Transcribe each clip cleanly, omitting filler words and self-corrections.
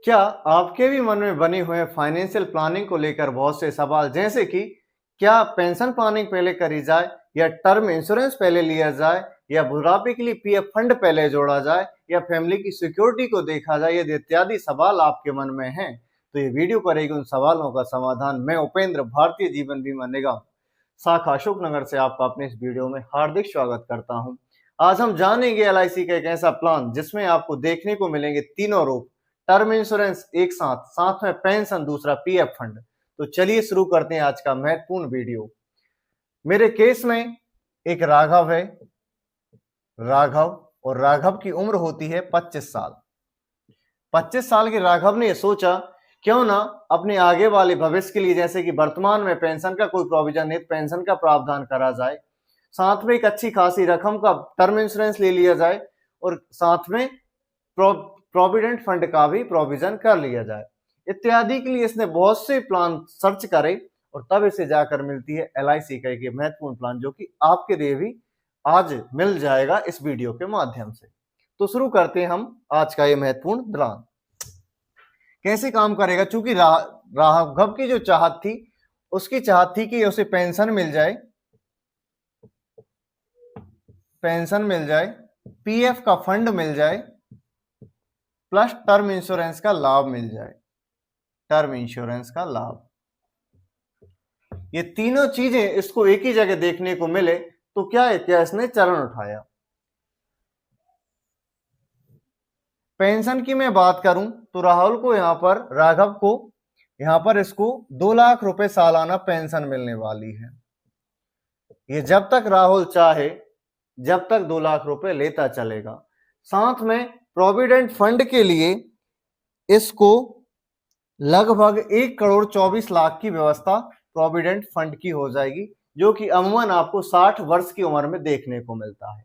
क्या आपके भी मन में बने हुए फाइनेंशियल प्लानिंग को लेकर बहुत से सवाल, जैसे कि क्या पेंशन प्लानिंग पहले करी जाए या टर्म इंश्योरेंस पहले लिया जाए या बुढ़ापे के लिए पीएफ फंड पहले जोड़ा जाए या फैमिली की सिक्योरिटी को देखा जाए, यदि इत्यादि सवाल आपके मन में हैं तो ये वीडियो करेगी उन सवालों का समाधान। मैं उपेंद्र भारतीय जीवन बीमा निगम शाखा अशोकनगर से आपका अपने इस वीडियो में हार्दिक स्वागत करता हूं। आज हम जानेंगे एलआईसी का एक ऐसा प्लान जिसमें आपको देखने को मिलेंगे तीनों रूप, टर्म इंश्योरेंस एक साथ, साथ में पेंशन, दूसरा पीएफ फंड। तो चलिए शुरू करते हैं आज का महत्वपूर्ण वीडियो। मेरे केस में एक राघव है, और राघव की उम्र होती है 25 साल। 25 साल के राघव ने सोचा क्यों ना अपने आगे वाले भविष्य के लिए, जैसे कि वर्तमान में पेंशन का कोई प्रोविजन है, पेंशन का प्रावधान करा जाए, साथ में एक अच्छी खासी रकम का टर्म इंश्योरेंस ले लिया जाए और साथ में प्रोविडेंट फंड का भी प्रोविजन कर लिया जाए। इत्यादि के लिए इसने बहुत से प्लान सर्च करे और तब इसे जाकर मिलती है एलआईसी का एक महत्वपूर्ण प्लान, जो कि आपके लिए भी आज मिल जाएगा इस वीडियो के माध्यम से। तो शुरू करते हैं हम आज का ये महत्वपूर्ण प्लान। कैसे काम करेगा? चूंकि राघव की जो चाहत थी, उसकी चाहत थी कि उसे पेंशन मिल जाए, पीएफ का फंड मिल जाए, प्लस टर्म इंश्योरेंस का लाभ मिल जाए। टर्म इंश्योरेंस का लाभ, ये तीनों चीजें इसको एक ही जगह देखने को मिले तो क्या इसने चरण उठाया। पेंशन की मैं बात करूं तो राघव को यहां पर इसको 2 लाख रुपए सालाना पेंशन मिलने वाली है। ये जब तक राहुल चाहे जब तक 2 लाख रुपए लेता चलेगा। साथ में प्रोविडेंट फंड के लिए इसको लगभग 1,24,00,000 की व्यवस्था प्रोविडेंट फंड की हो जाएगी, जो कि अमूमन आपको 60 वर्ष की उम्र में देखने को मिलता है।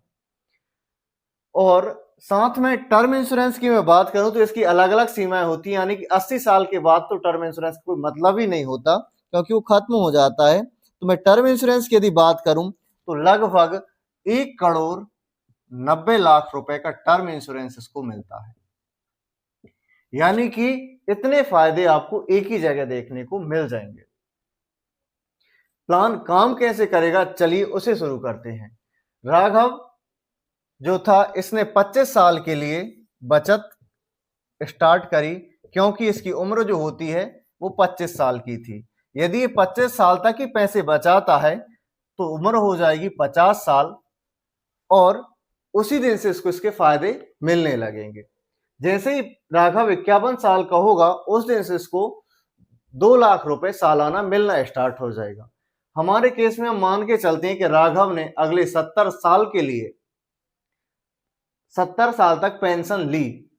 और साथ में टर्म इंश्योरेंस की मैं बात करूं तो इसकी अलग अलग सीमाएं होती हैं, यानी कि 80 साल के बाद तो टर्म इंश्योरेंस का कोई मतलब ही नहीं होता क्योंकि वो खत्म हो जाता है। तो मैं टर्म इंश्योरेंस की यदि बात करूं तो लगभग 1,90,00,000 रुपए का टर्म इंश्योरेंस इसको मिलता है। यानी कि इतने फायदे आपको एक ही जगह देखने को मिल जाएंगे। प्लान काम कैसे करेगा, चलिए उसे शुरू करते हैं। राघव जो था, इसने 25 साल के लिए बचत स्टार्ट करी, क्योंकि इसकी उम्र जो होती है वो 25 साल की थी। यदि ये 25 साल तक ही पैसे बचाता है तो उम्र हो जाएगी 50 साल और उसी दिन से इसको इसके फायदे मिलने लगेंगे। जैसे ही राघव 51 साल का होगा उस दिन से इसको 2 लाख रुपए सालाना मिलना स्टार्ट हो जाएगा। हमारे केस में हम मान के चलते हैं कि राघव ने अगले 70 साल के लिए 70 साल तक पेंशन ली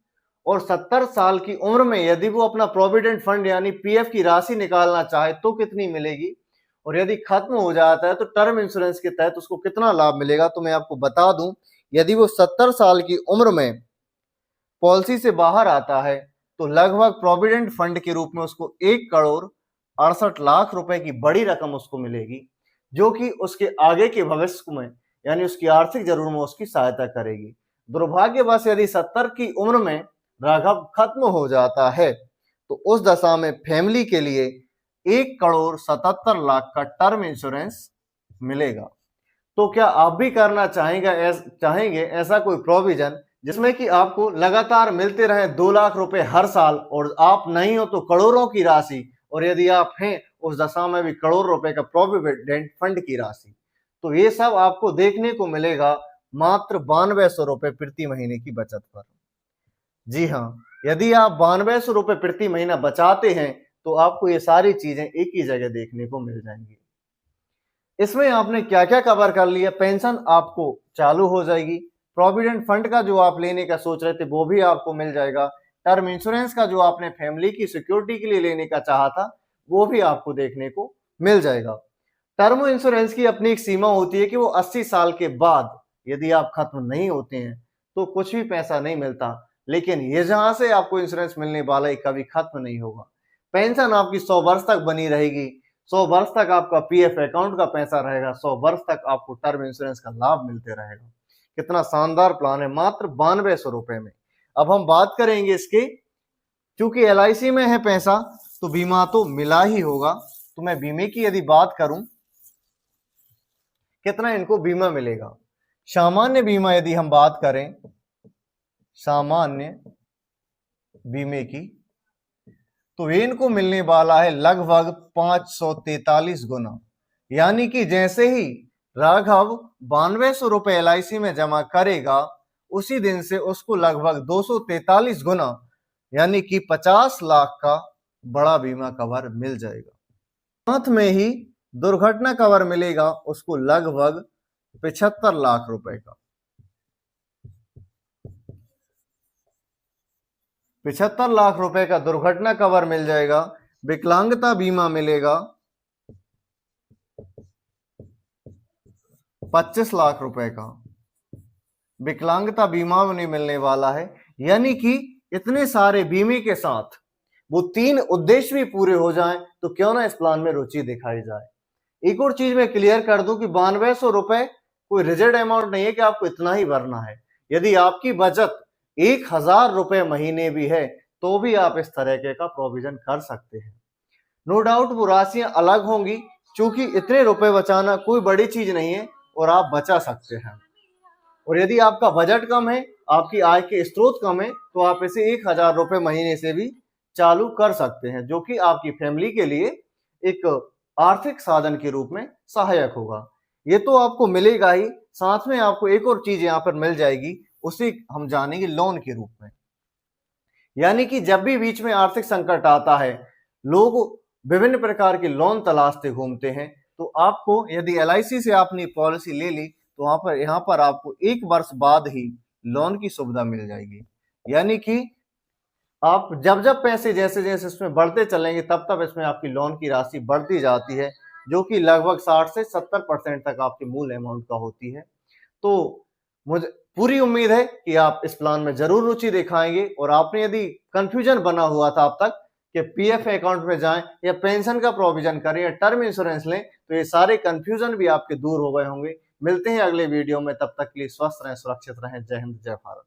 और 70 साल की उम्र में यदि वो अपना प्रोविडेंट फंड यानी पीएफ की राशि निकालना चाहे तो कितनी मिलेगी, और यदि खत्म हो जाता है तो टर्म इंश्योरेंस के तहत उसको कितना लाभ मिलेगा। तो मैं आपको बता दूं, यदि वो 70 साल की उम्र में पॉलिसी से बाहर आता है तो लगभग प्रोविडेंट फंड के रूप में उसको 1,68,00,000 रुपए की बड़ी रकम उसको मिलेगी, जो कि उसके आगे के भविष्य में यानी उसकी आर्थिक जरूरत में उसकी सहायता करेगी। दुर्भाग्यवश यदि 70 की उम्र में राघव खत्म हो जाता है तो उस दशा में फैमिली के लिए 1,77,00,000 का टर्म इंश्योरेंस मिलेगा। तो क्या आप भी करना चाहेंगे ऐसा कोई प्रोविजन जिसमें कि आपको लगातार मिलते रहे 2 लाख रुपए हर साल, और आप नहीं हो तो करोड़ों की राशि, और यदि आप हैं उस दशा में भी करोड़ रुपए का प्रोविडेंट फंड की राशि। तो ये सब आपको देखने को मिलेगा मात्र 9200 रुपए प्रति महीने की बचत पर। जी हाँ, यदि आप 9200 रुपए प्रति महीना बचाते हैं तो आपको ये सारी चीजें एक ही जगह देखने को मिल जाएंगी। इसमें आपने क्या क्या कवर कर लिया? पेंशन आपको चालू हो जाएगी, प्रोविडेंट फंड का जो आप लेने का सोच रहे थे वो भी आपको मिल जाएगा, टर्म इंश्योरेंस का जो आपने फैमिली की सिक्योरिटी के लिए लेने का चाहा था वो भी आपको देखने को मिल जाएगा। टर्म इंश्योरेंस की अपनी एक सीमा होती है कि वो 80 साल के बाद यदि आप खत्म नहीं होते हैं तो कुछ भी पैसा नहीं मिलता, लेकिन ये जहां से आपको इंश्योरेंस मिलने वाला है कभी खत्म नहीं होगा। पेंशन आपकी 100 वर्ष तक बनी रहेगी, 100 वर्ष तक आपका पीएफ अकाउंट का पैसा रहेगा, 100 वर्ष तक आपको टर्म इंश्योरेंस का लाभ मिलते रहेगा। कितना शानदार प्लान है, मात्र 9200 रुपए में। अब हम बात करेंगे इसके चूंकि LIC में है पैसा तो बीमा तो मिला ही होगा। तो मैं बीमे की यदि बात करूं, कितना इनको बीमा मिलेगा। सामान्य बीमा यदि हम बात करें, सामान्य बीमे की, तो इनको मिलने वाला है लगभग 543 गुना। यानी कि जैसे ही राघव 9200 रुपए LIC में जमा करेगा, उसी दिन से उसको लगभग 243 गुना यानी कि 50 लाख का बड़ा बीमा कवर मिल जाएगा। साथ में ही दुर्घटना कवर मिलेगा उसको लगभग 75 लाख रुपए का। 75 लाख रुपए का दुर्घटना कवर मिल जाएगा। विकलांगता बीमा मिलेगा 25 लाख रुपए का। विकलांगता बीमा नहीं मिलने वाला है। यानी कि इतने सारे बीमे के साथ वो 3 उद्देश्य भी पूरे हो जाएं तो क्यों ना इस प्लान में रुचि दिखाई जाए। एक और चीज मैं क्लियर कर दूं कि 9200 रुपए कोई रिजिड अमाउंट नहीं है कि आपको इतना ही भरना है। यदि आपकी बचत 1000 रुपए महीने भी है तो भी आप इस तरह के का प्रोविजन कर सकते हैं। नो डाउट वो राशियां अलग होंगी, क्योंकि इतने रुपए बचाना कोई बड़ी चीज नहीं है और आप बचा सकते हैं। और यदि आपका बजट कम है, आपकी आय के स्रोत कम है, तो आप इसे 1000 रुपए महीने से भी चालू कर सकते हैं, जो कि आपकी फैमिली के लिए एक आर्थिक साधन के रूप में सहायक होगा। ये तो आपको मिलेगा ही, साथ में आपको एक और चीज यहाँ पर मिल जाएगी, उसे हम जानेंगे लोन के रूप में। यानी कि जब भी बीच में आर्थिक संकट आता है, लोग विभिन्न प्रकार के लोन तलाशते घूमते हैं, तो आपको यदि LIC से आपने पॉलिसी ले ली तो यहाँ पर आपको 1 वर्ष बाद ही लोन की सुविधा मिल जाएगी। यानी कि आप जब जब पैसे जैसे जैसे इसमें बढ़ते चलेंगे तब तब इसमें आपकी लोन की राशि बढ़ती जाती है, जो कि लगभग 60 से 70% तक आपके मूल अमाउंट का होती है। तो मुझे पूरी उम्मीद है कि आप इस प्लान में जरूर रुचि दिखाएंगे। और आपने यदि कंफ्यूजन बना हुआ था अब तक कि PF अकाउंट में जाएं या पेंशन का प्रोविजन करें या टर्म इंश्योरेंस लें, तो ये सारे कंफ्यूजन भी आपके दूर हो गए होंगे। मिलते हैं अगले वीडियो में, तब तक के लिए स्वस्थ रहें, सुरक्षित रहें। जय हिंद, जय भारत।